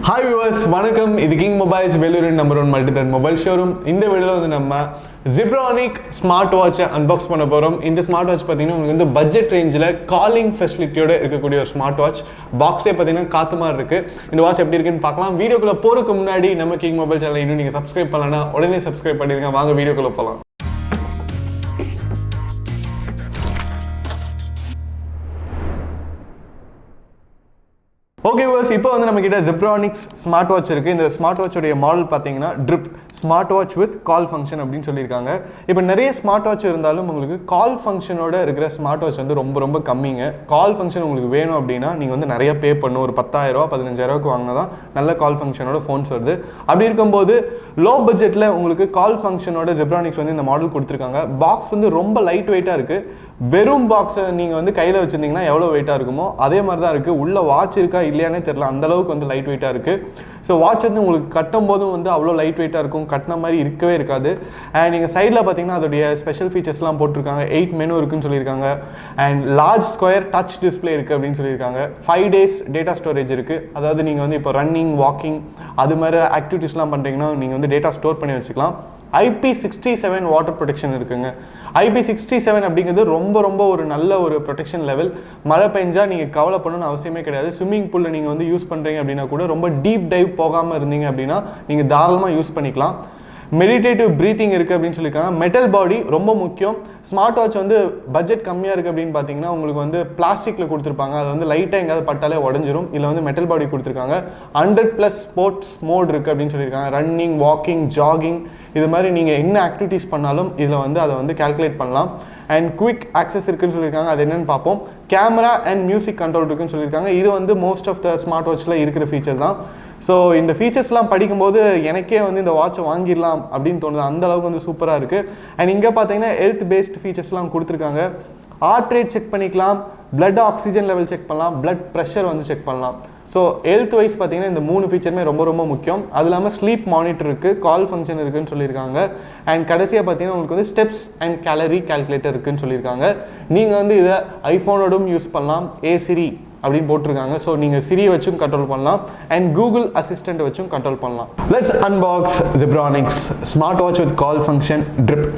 Hi viewers, வணக்கம். இது King Mobiles Vellore #1 multi-brand mobile showroom. இந்த வீடியோல வந்து நம்ம Zebronics Smartwatch unbox பண்ண போறோம். இந்த Smartwatch பாத்தீங்கன்னா உங்களுக்கு வந்து பட்ஜெட் ரேஞ்சில காலிங் ஃபெசிலிட்டியோட இருக்கக்கூடிய ஒரு Smartwatch. பாக்ஸே பாத்தீங்கன்னா காத்து மாதிரி இருக்கு. இந்த வாட்ச் எப்படி இருக்குன்னு பார்க்கலாம். வீடியோக்குள்ள போறதுக்கு முன்னாடி நம்ம King Mobile சேனலை இன்னும் நீங்க சப்ஸ்கிரைப் பண்ணலனா உடனே சப்ஸ்கிரைப் பண்ணிருங்க. வாங்க வீடியோக்குள்ள போலாம். ஓகே வியூவர்ஸ், இப்போ வந்து நம்ம கிட்ட Zebronics Smartwatch இருக்கு. இந்த Smartwatch உடைய மாடல் பாத்தீங்கன்னா Drip Smartwatch with call function அப்படின்னு சொல்லியிருக்காங்க. இப்போ நிறைய Smartwatch இருந்தாலும் உங்களுக்கு கால் ஃபங்க்ஷனோட இருக்கிற Smartwatch வந்து ரொம்ப கம்மிங்க. கால் ஃபங்க்ஷன் உங்களுக்கு வேணும் அப்படின்னா நீங்க வந்து நிறைய பே பண்ணணும். ஒரு 10,000 15,000க்கு வாங்கினாதான் நல்ல கால் ஃபங்க்ஷனோட ஃபோன்ஸ் வருது. அப்படி இருக்கும்போது லோ பட்ஜெட்ல உங்களுக்கு கால் ஃபங்க்ஷனோட Zebronics வந்து இந்த மாடல் கொடுத்துருக்காங்க. பாக்ஸ் வந்து ரொம்ப லைட் வெயிட்டா இருக்கு. வெறும் பாக்ஸை நீங்கள் வந்து கையில் வச்சுருந்தீங்கன்னா எவ்வளோ வெயிட்டாக இருக்குமோ அதே மாதிரி தான் இருக்குது. உள்ள வாட்ச் இருக்கா இல்லையானே தெரியல, அந்த அளவுக்கு வந்து லைட் வெயிட்டாக இருக்குது. ஸோ வாட்ச் வந்து உங்களுக்கு கட்டும் போதும் வந்து அவ்வளோ லைட் வெயிட்டாக இருக்கும், கட்டின மாதிரி இருக்கவே இருக்காது. அண்ட் நீங்கள் சைடில் பார்த்தீங்கன்னா அதோடைய ஸ்பெஷல் ஃபீச்சர்ஸ்லாம் போட்டிருக்காங்க. 8 மெனு இருக்குன்னு சொல்லியிருக்காங்க. And large square touch display இருக்குது அப்படின்னு சொல்லியிருக்காங்க. 5 days டேட்டா ஸ்டோரேஜ் இருக்குது. அதாவது நீங்கள் வந்து இப்போ ரன்னிங் வாக்கிங் அது மாதிரி ஆக்டிவிட்டீஸ்லாம் பண்ணுறீங்கன்னா நீங்கள் வந்து டேட்டா ஸ்டோர் பண்ணி வச்சுக்கலாம். IP67 வாட்டர் ப்ரொடெக்ஷன் இருக்குங்க. IP67 அப்படிங்கிறது ரொம்ப ஒரு நல்ல ஒரு ப்ரொடெக்ஷன் லெவல். மழை பெஞ்சா நீங்கள் கவலைப்படணும்னு அவசியமே கிடையாது. ஸ்விம்மிங் பூலில் நீங்கள் வந்து யூஸ் பண்ணுறீங்க அப்படின்னா கூட ரொம்ப டீப் டைவ் போகாமல் இருந்தீங்க அப்படின்னா நீங்கள் தாராளமாக யூஸ் பண்ணிக்கலாம். மெடிடேட்டிவ் ப்ரீத்திங் இருக்குது அப்படின்னு சொல்லியிருக்காங்க. மெட்டல் பாடி ரொம்ப முக்கியம். ஸ்மார்ட் வாட்ச் வந்து பட்ஜெட் கம்மியாக இருக்குது அப்படின்னு பார்த்தீங்கன்னா உங்களுக்கு வந்து பிளாஸ்டிக்கில் கொடுத்துருப்பாங்க. அது வந்து லைட்டாக எங்கேயாவது பட்டாலே உடஞ்சிரும். இதில் வந்து மெட்டல் பாடி கொடுத்துருக்காங்க. 100+ ஸ்போர்ட்ஸ் மோட் இருக்குது அப்படின்னு சொல்லியிருக்காங்க. ரன்னிங், வாக்கிங், ஜாகிங் இது மாதிரி நீங்கள் என்ன ஆக்டிவிட்டீஸ் பண்ணாலும் இதில் வந்து அதை வந்து கால்குலேட் பண்ணலாம். அண்ட் குவிக் ஆக்சஸ் இருக்குன்னு சொல்லியிருக்காங்க. அது என்னென்னு பார்ப்போம். கேமரா அண்ட் மியூசிக் கண்ட்ரோல் இருக்குன்னு சொல்லியிருக்காங்க. இது வந்து மோஸ்ட் ஆஃப் த ஸ்மார்ட் வாட்சில் இருக்கிற ஃபீச்சர் தான். ஸோ இந்த ஃபீச்சர்ஸ்லாம் படிக்கும்போது எனக்கே வந்து இந்த வாட்சை வாங்கிடலாம் அப்படின்னு தோணுது. அந்த அளவுக்கு வந்து சூப்பராக இருக்குது. அண்ட் இங்கே பார்த்தீங்கன்னா ஹெல்த் பேஸ்ட் ஃபீச்சர்ஸ்லாம் கொடுத்துருக்காங்க. ஹார்ட் ரேட் செக் பண்ணிக்கலாம், பிளட் ஆக்சிஜன் லெவல் செக் பண்ணலாம், பிளட் ப்ரெஷர் வந்து செக் பண்ணலாம். ஸோ ஹெல்த் வைஸ் பார்த்தீங்கன்னா இந்த 3 ஃபீச்சருமே ரொம்ப முக்கியம். அது இல்லாமல் ஸ்லீப் மானிட்டர் இருக்குது, கால் ஃபங்க்ஷன் இருக்குதுன்னு சொல்லியிருக்காங்க. அண்ட் கடைசியாக பார்த்தீங்கன்னா உங்களுக்கு வந்து ஸ்டெப்ஸ் அண்ட் கேலரி கால்குலேட்டர் இருக்குதுன்னு சொல்லியிருக்காங்க. நீங்கள் வந்து இதை ஐஃபோனோடும் யூஸ் பண்ணலாம். சிரி அப்படின்னு போட்டிருக்காங்க. ஸோ நீங்கள் சிரியை வச்சும் கண்ட்ரோல் பண்ணலாம் அண்ட் கூகுள் அசிஸ்டண்ட் வச்சும் கண்ட்ரோல் பண்ணலாம். Let's unbox Zebronics smart watch with call function trip.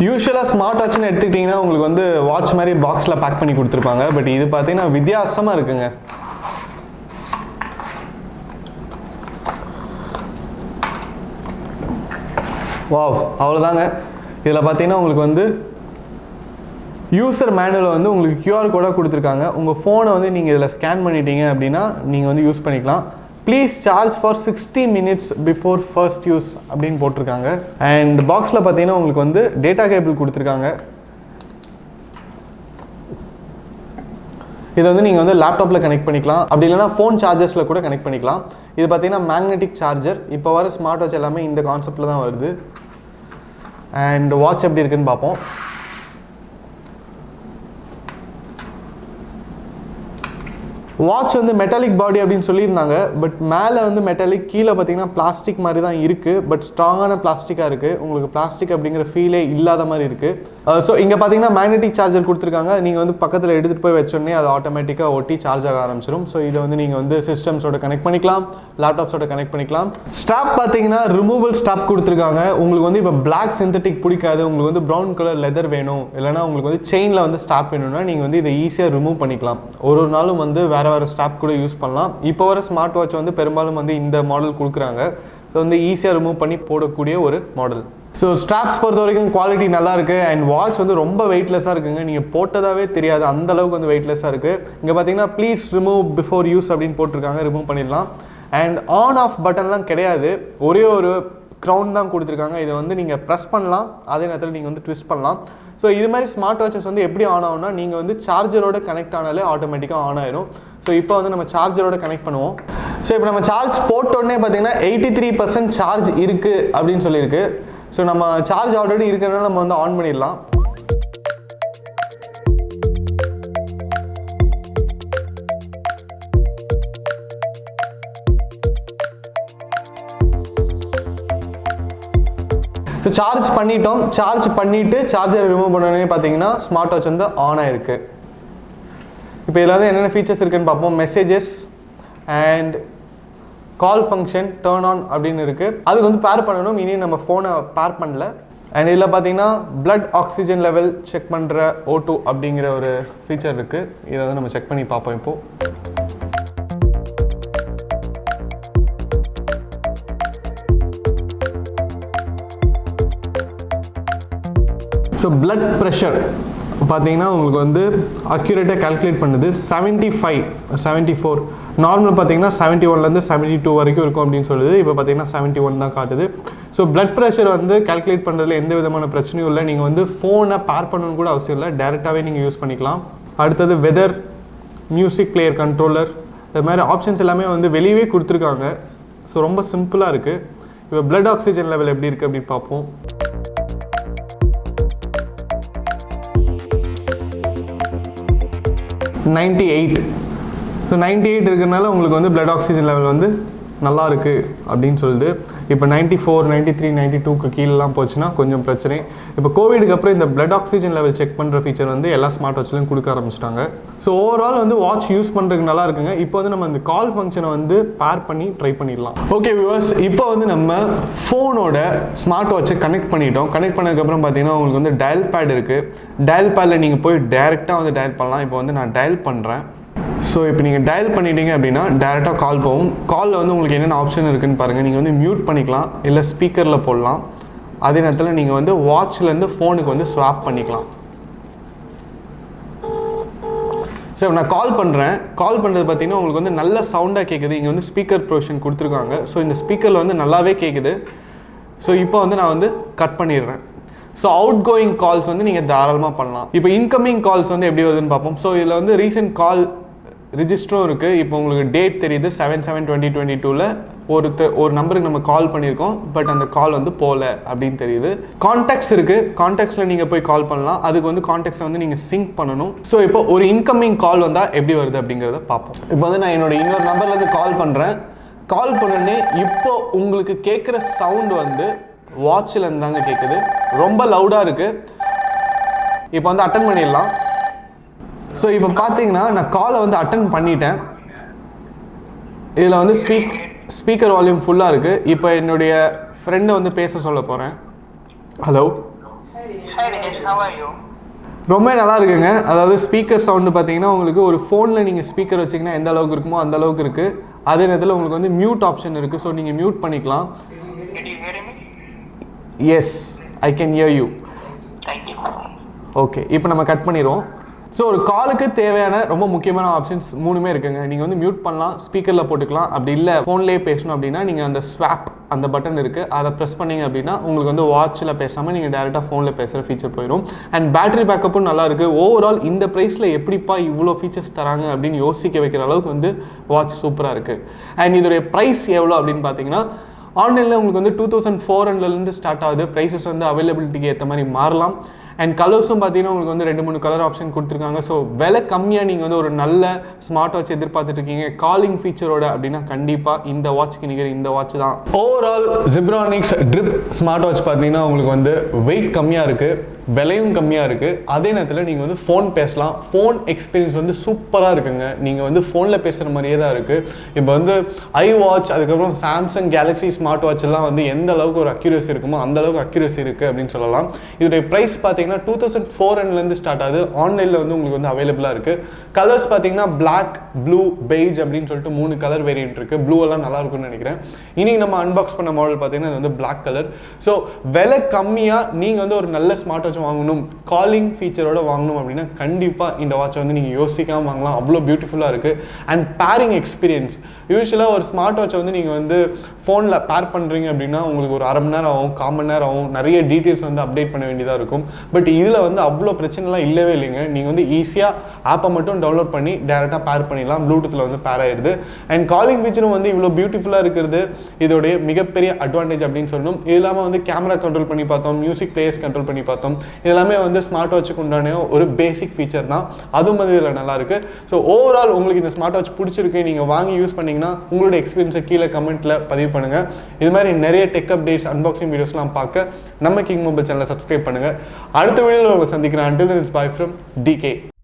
யூஸ்வலாக ஸ்மார்ட் வாட்ச்னு எடுத்துக்கிட்டிங்கன்னா உங்களுக்கு வந்து வாட்ச் மாதிரி பாக்ஸில் பேக் பண்ணி கொடுத்துருப்பாங்க. பட் இது பார்த்தீங்கன்னா வித்தியாசமாக இருக்குங்க. வாவ், அவ்வளோதாங்க. இதில் பார்த்தீங்கன்னா உங்களுக்கு வந்து யூசர் மேனுவலில் வந்து உங்களுக்கு QR கோடாக கொடுத்துருக்காங்க. உங்கள் ஃபோனை வந்து நீங்கள் இதில் ஸ்கேன் பண்ணிட்டீங்க அப்படின்னா நீங்கள் வந்து யூஸ் பண்ணிக்கலாம். Please charge for 60 minutes before first use அப்படின்னு போட்டிருக்காங்க. அண்ட் பாக்ஸில் பார்த்தீங்கன்னா உங்களுக்கு வந்து டேட்டா கேபிள் கொடுத்துருக்காங்க. இதை வந்து நீங்கள் வந்து லேப்டாப்பில் கனெக்ட் பண்ணிக்கலாம், அப்படி இல்லைனா ஃபோன் சார்ஜர்ஸில் கூட கனெக்ட் பண்ணிக்கலாம். இது பார்த்தீங்கன்னா மேக்னெட்டிக் சார்ஜர். இப்போ வர ஸ்மார்ட் வாட்ச் எல்லாமே இந்த கான்செப்டில் தான் வருது. அண்ட் வாட்ச் எப்படி இருக்குன்னு பார்ப்போம். வாட்ச் வந்து மெட்டாலிக் பாடி அப்படின்னு சொல்லியிருந்தாங்க. பட் மேலே வந்து மெட்டாலிக், கீழே பார்த்தீங்கன்னா பிளாஸ்டிக் மாதிரி தான் இருக்குது. பட் ஸ்ட்ராங்கான பிளாஸ்டிக்காக இருக்குது. உங்களுக்கு பிளாஸ்டிக் அப்படிங்கிற ஃபீலே இல்லாத மாதிரி இருக்குது. ஸோ இங்கே பார்த்தீங்கன்னா மேக்னெட்டிக் சார்ஜர் கொடுத்துருக்காங்க. நீங்கள் வந்து பக்கத்தில் எடுத்துகிட்டு போய் வச்சோடனே அது ஆட்டோமேட்டிக்காக ஒட்டி சார்ஜ் ஆக ஆரம்பிச்சிடும். ஸோ இதை வந்து நீங்கள் வந்து சிஸ்டம்ஸோட கனெக்ட் பண்ணிக்கலாம், லேப்டாப்ஸோட கனெக்ட் பண்ணிக்கலாம். ஸ்ட்ராப் பார்த்தீங்கன்னா ரிமூவல் ஸ்ட்ராப் கொடுத்துருக்காங்க. உங்களுக்கு வந்து இப்போ பிளாக் சிந்தட்டிக் பிடிக்காது, உங்களுக்கு வந்து ப்ரௌன் கலர் லெதர் வேணும், இல்லைனா உங்களுக்கு வந்து செயினில் வந்து ஸ்ட்ராப் வேணும்னா நீங்கள் வந்து இதை ஈஸியாக ரிமூவ் பண்ணிக்கலாம். ஒரு நாளும் வந்து வேறு ஸ்ட்ராப் கூட யூஸ் பண்ணலாம். இப்போ வர ஸ்மார்ட் வாட்ச் வந்து பெரும்பாலும் வந்து இந்த மாடல் கொடுக்குறாங்க. ஸோ வந்து ஈஸியாக ரிமூவ் பண்ணி போடக்கூடிய ஒரு மாடல். ஸோ ஸ்ட்ராப்ஸ் பொறுத்த வரைக்கும் குவாலிட்டி நல்லா இருக்குது. அண்ட் வாட்ச் வந்து ரொம்ப வெயிட்லெஸ்ஸாக இருக்குங்க. நீங்கள் போட்டதாகவே தெரியாது, அந்த அளவுக்கு வந்து வெயிட்லெஸ்ஸாக இருக்குது. இங்கே பார்த்தீங்கன்னா ப்ளீஸ் ரிமூவ் பிஃபோர் யூஸ் அப்படின்னு போட்டிருக்காங்க. ரிமூவ் பண்ணிடலாம். அண்ட் ஆன் ஆஃப் பட்டன்லாம் கிடையாது, ஒரே ஒரு க்ரௌன் தான் கொடுத்துருக்காங்க. இதை வந்து நீங்கள் ப்ரெஸ் பண்ணலாம், அதே நேரத்தில் நீங்கள் வந்து ட்விஸ்ட் பண்ணலாம். ஸோ இது மாதிரி ஸ்மார்ட் வாட்சஸ் வந்து எப்படி ஆன் ஆகும்னா நீங்கள் வந்து சார்ஜரோட கனெக்ட் ஆனாலே ஆட்டோமேட்டிக்காக ஆன் ஆயிரும். ஸோ இப்போ வந்து நம்ம சார்ஜரோட கனெக்ட் பண்ணுவோம். ஸோ இப்போ நம்ம சார்ஜ் போட்டோடனே பார்த்தீங்கன்னா 83% சார்ஜ் இருக்குது அப்படின்னு சொல்லியிருக்கு. ஸோ நம்ம சார்ஜ் ஆல்ரெடி இருக்கிறதுனால நம்ம வந்து ஆன் பண்ணிடலாம். ஸோ சார்ஜ் பண்ணிட்டோம். சார்ஜ் பண்ணிவிட்டு சார்ஜரை ரிமூவ் பண்ணோன்னே பார்த்தீங்கன்னா ஸ்மார்ட் வாட்ச் வந்து ஆன் ஆயிருக்கு. இப்போ இதில் வந்து என்னென்ன ஃபீச்சர்ஸ் இருக்குன்னு பார்ப்போம். Messages and call function turn on அப்படின்னு இருக்குது. அதுக்கு வந்து பேர் பண்ணணும். இனி நம்ம ஃபோனை பேர் பண்ணல. அண்ட் இதில் பார்த்தீங்கன்னா blood ஆக்சிஜன் லெவல் செக் பண்ணுற O2 அப்படிங்கிற ஒரு ஃபீச்சர் இருக்குது. இதை வந்து நம்ம செக் பண்ணி பார்ப்போம் இப்போது. ஸோ blood ப்ரெஷர் பார்த்தீங்கன்னா உங்களுக்கு வந்து அக்யூரேட்டாக கால்குலேட் பண்ணுது. 75 74 நார்மல் பார்த்தீங்கன்னா 71லேருந்து 72 வரைக்கும் இருக்கும் அப்படின்னு சொல்லுது. இப்போ பார்த்தீங்கன்னா 71 தான் காட்டுது. ஸோ blood ப்ரெஷர் வந்து கால்குலேட் பண்ணுறதுல எந்த விதமான பிரச்சனையும் இல்லை. நீங்கள் வந்து ஃபோனை பேர் பண்ணணும்னு கூட அவசியம் இல்லை, டேரெக்டாகவே நீங்கள் யூஸ் பண்ணிக்கலாம். அடுத்தது வெதர், மியூசிக் பிளேயர் கண்ட்ரோலர், இது மாதிரி ஆப்ஷன்ஸ் எல்லாமே வந்து வெளியவே கொடுத்துருக்காங்க. ஸோ ரொம்ப சிம்பிளாக இருக்குது. இப்போ blood ஆக்சிஜன் லெவல் எப்படி இருக்குது அப்படின்னு பார்ப்போம். 98. ஸோ 98 இருக்கிறதுனால உங்களுக்கு வந்து blood ஆக்சிஜன் லெவல் வந்து நல்லா இருக்குது அப்படின்னு சொல்லுது. இப்போ 94, 93, 92க்கு கீழெலாம் போச்சுன்னா கொஞ்சம் பிரச்சனை. இப்போ கோவிடுக்கு அப்புறம் இந்த blood ஆக்சிஜன் லெவல் செக் பண்ணுற ஃபீச்சர் வந்து எல்லா ஸ்மார்ட் வாட்ச்லையும் கொடுக்க ஆரம்பிச்சிட்டாங்க. ஸோ ஓவரால் வந்து வாட்ச் யூஸ் பண்ணுறதுக்கு நல்லா இருக்குங்க. இப்போ வந்து நம்ம அந்த கால் ஃபங்க்ஷனை வந்து பேர் பண்ணி ட்ரை பண்ணிடலாம். ஓகே வியூவர்ஸ், இப்போ வந்து நம்ம ஃபோனோட ஸ்மார்ட் வாட்சை கனெக்ட் பண்ணிட்டோம். கனெக்ட் பண்ணதுக்கப்புறம் பார்த்தீங்கன்னா உங்களுக்கு வந்து டயல் பேட் இருக்குது. டயல் பேடில் நீங்கள் போய் டேரெக்டாக வந்து டயல் பண்ணலாம். இப்போ வந்து நான் டயல் பண்ணுறேன். ஸோ இப்போ நீங்கள் டயல் பண்ணிட்டீங்க அப்படின்னா டேரெக்டாக கால் போகும். காலில் வந்து உங்களுக்கு என்னென்ன ஆப்ஷன் இருக்குதுன்னு பாருங்கள். நீங்கள் வந்து மியூட் பண்ணிக்கலாம், இல்லை ஸ்பீக்கரில் போடலாம். அதே நேரத்தில் நீங்கள் வந்து வாட்ச்லேருந்து ஃபோனுக்கு வந்து ஸ்வாப் பண்ணிக்கலாம். ஸோ நான் கால் பண்ணுறேன். கால் பண்ணுறது பார்த்தீங்கன்னா உங்களுக்கு வந்து நல்ல சவுண்டாக கேட்குது. இங்கே வந்து ஸ்பீக்கர் ப்ரொவிஷன் கொடுத்துருக்காங்க. ஸோ இந்த ஸ்பீக்கரில் வந்து நல்லாவே கேட்குது. ஸோ இப்போ வந்து நான் வந்து கட் பண்ணிடுறேன். ஸோ அவுட் கோயிங் கால்ஸ் வந்து நீங்கள் தாராளமாக பண்ணலாம். இப்போ இன்கமிங் கால்ஸ் வந்து எப்படி வருதுன்னு பார்ப்போம். ஸோ இதில் வந்து ரீசெண்ட் கால் ரிஜிஸ்டரும் இருக்குது. இப்போ உங்களுக்கு டேட் தெரியுது 7/7/2022ல் ஒரு நம்பருக்கு நம்ம கால் பண்ணியிருக்கோம். பட் அந்த கால் வந்து போகல அப்படின்னு தெரியுது. கான்டாக்ட்ஸ் இருக்குது. கான்டாக்ட்ஸில் நீங்கள் போய் கால் பண்ணலாம். அதுக்கு வந்து கான்டாக்ட்ஸை வந்து நீங்கள் சிங்க் பண்ணணும். ஸோ இப்போ ஒரு இன்கமிங் கால் வந்தால் எப்படி வருது அப்படிங்கிறத பார்ப்போம். இப்போ வந்து நான் என்னோட இன்னொரு நம்பர்லேருந்து கால் பண்ணுறேன். கால் பண்ணோடனே இப்போ உங்களுக்கு கேட்குற சவுண்ட் வந்து வாட்சில் இருந்தாங்க கேட்குது. ரொம்ப லவுடாக இருக்குது. இப்போ வந்து அட்டன் பண்ணிடலாம். ஸோ இப்போ பார்த்தீங்கன்னா நான் காலை வந்து அட்டன் பண்ணிட்டேன். இதில் வந்து ஸ்பீக்கர் வால்யூம் ஃபுல்லாக இருக்குது. இப்போ என்னுடைய ஃப்ரெண்டை வந்து பேச சொல்ல போகிறேன். ஹலோ, ரொம்ப நல்லா இருக்குங்க. அதாவது ஸ்பீக்கர் சவுண்டு பார்த்தீங்கன்னா உங்களுக்கு ஒரு ஃபோனில் நீங்கள் ஸ்பீக்கர் வச்சிங்கன்னா எந்த அளவுக்கு இருக்குமோ அந்த அளவுக்கு இருக்குது. அதே நேரத்தில் உங்களுக்கு வந்து மியூட் ஆப்ஷன் இருக்குது. ஸோ நீங்கள் மியூட் பண்ணிக்கலாம். Yes, I can hear you. Okay, இப்போ நம்ம கட் பண்ணிடுவோம். ஸோ ஒரு காலுக்கு தேவையான ரொம்ப முக்கியமான ஆப்ஷன்ஸ் 3மே இருக்குங்க. நீங்கள் வந்து மியூட் பண்ணலாம், ஸ்பீக்கரில் போட்டுக்கலாம். அப்படி இல்லை ஃபோன்லேயே பேசணும் அப்படின்னா நீங்கள் அந்த ஸ்வாப் அந்த பட்டன் இருக்குது, அதை ப்ரெஸ் பண்ணிங்க அப்படின்னா உங்களுக்கு வந்து வாட்சில் பேசாமல் நீங்கள் டேரெக்டாக ஃபோனில் பேசுகிற ஃபீச்சர் போயிடும். அண்ட் பேட்டரி பேக்கப்பும் நல்லா இருக்குது. ஓவரால் இந்த ப்ரைஸில் எப்படிப்பா இவ்வளோ ஃபீச்சர்ஸ் தராங்க அப்படின்னு யோசிக்க வைக்கிற அளவுக்கு வந்து வாட்ச் சூப்பராக இருக்குது. அண்ட் இதோடைய ப்ரைஸ் எவ்வளோ அப்படின்னு பார்த்தீங்கன்னா ஆன்லைனில் உங்களுக்கு வந்து 2400லேருந்து ஸ்டார்ட் ஆகுது. ப்ரைஸஸ் வந்து அவைலபிலிட்டிக்கு ஏற்ற மாதிரி மாறலாம். அண்ட் கலர்ஸும் பார்த்தீங்கன்னா உங்களுக்கு வந்து 2-3 கலர் ஆப்ஷன் கொடுத்துருக்காங்க. ஸோ விலை கம்மியாக நீங்கள் வந்து ஒரு நல்ல ஸ்மார்ட் வாட்ச் எதிர்பார்த்துட்டு இருக்கீங்க காலிங் ஃபீச்சரோட அப்படின்னா கண்டிப்பாக இந்த வாட்ச்க்கு நிகர் இந்த வாட்ச் தான். Overall Zebronics trip smart watch பார்த்தீங்கன்னா உங்களுக்கு வந்து வெயிட் கம்மியாக இருக்குது, விலையும் கம்மியாக இருக்குது. அதே நேரத்தில் நீங்கள் வந்து ஃபோன் பேசலாம். ஃபோன் எக்ஸ்பீரியன்ஸ் வந்து சூப்பராக இருக்குங்க. நீங்கள் வந்து ஃபோனில் பேசுகிற மாதிரியே தான் இருக்குது. இப்போ வந்து iWatch, அதுக்கப்புறம் சாம்சங் கேலக்ஸி ஸ்மார்ட் வாட்ச் எல்லாம் வந்து எந்த அளவுக்கு ஒரு அக்யூரேசி இருக்குமோ அந்த அளவுக்கு அக்யூரேசி இருக்குது அப்படின்னு சொல்லலாம். இதோடைய ப்ரைஸ் பார்த்தீங்கன்னா 2400லேருந்து ஸ்டார்ட் ஆகுது. ஆன்லைனில் வந்து உங்களுக்கு வந்து அவைலபிளாக இருக்குது. கலர்ஸ் பார்த்தீங்கன்னா பிளாக், ப்ளூ, பெய்ஜ் அப்படின்னு சொல்லிட்டு 3 கலர் வேரியன்ட் இருக்குது. ப்ளூ எல்லாம் நல்லா இருக்கும்னு நினைக்கிறேன். இன்னைக்கு நம்ம அன்பாக்ஸ் பண்ண மாடல் பார்த்தீங்கன்னா அது வந்து பிளாக் கலர். ஸோ விலை கம்மியாக நீங்கள் வந்து ஒரு நல்ல ஸ்மார்ட் வாட்ச் வாங்கணும், காலிங் ஃபீச்சரோட வாங்கணும் அப்படின்னா கண்டிப்பாக இந்த வாட்சை வந்து நீங்கள் யோசிக்காமல் வாங்கலாம். அவ்வளோ பியூட்டிஃபுல்லாக இருக்குது. அண்ட் பேரிங் எக்ஸ்பீரியன்ஸ், யூஸ்வலாக ஒரு ஸ்மார்ட் வாட்சை வந்து நீங்கள் வந்து ஃபோனில் பேர் பண்ணுறீங்க அப்படின்னா உங்களுக்கு ஒரு அரை மணி நேரம் ஆகும், 1/4 மணி நேரம் ஆகும். நிறைய டீட்டெயில்ஸ் வந்து அப்டேட் பண்ண வேண்டியதாக இருக்கும். பட் இதில் வந்து அவ்வளோ பிரச்சனைலாம் இல்லவே இல்லைங்க. நீங்கள் வந்து ஈஸியாக ஆப்பை மட்டும் டவுன்லோட் பண்ணி டேரெக்டாக பேர் பண்ணிடலாம். ப்ளூடூத்தில் வந்து பேர் ஆயிடுது. அண்ட் காலிங் ஃபீச்சரும் வந்து இவ்வளோ பியூட்டிஃபுல்லாக இருக்கிறது இதோடைய மிகப்பெரிய அட்வான்டேஜ் அப்படின்னு சொல்லணும். இது இல்லாமல் வந்து கேமரா கண்ட்ரோல் பண்ணி பார்த்தோம், மியூசிக் பிளேயர்ஸ் கண்ட்ரோல் பண்ணி பார்த்தோம். இதெல்லாமே வந்து ஸ்மார்ட் வாட்சுக்கு உண்டான ஒரு பேசிக் ஃபீச்சர் தான். அதுவும் வந்து இதில் நல்லா இருக்குது. ஸோ ஓவரால் உங்களுக்கு இந்த ஸ்மார்ட் வாட்ச் பிடிச்சிருக்கு, நீங்கள் வாங்கி யூஸ் பண்ணிங்கன்னா உங்களோட எக்ஸ்பீரியன்ஸை கீழே கமெண்ட்டில் பதிவு பண்ணுங்கள். இது மாதிரி நிறைய டெக் அப்டேட்ஸ், அன்பாக்சிங் வீடியோஸ்லாம் பார்க்க நம்ம கிங் மொபைல் சேனலை சப்ஸ்கிரைப் பண்ணுங்கள். அடுத்த வீடியோவில் உங்களை சந்திக்கிறேன். Until then, it's bye from DK.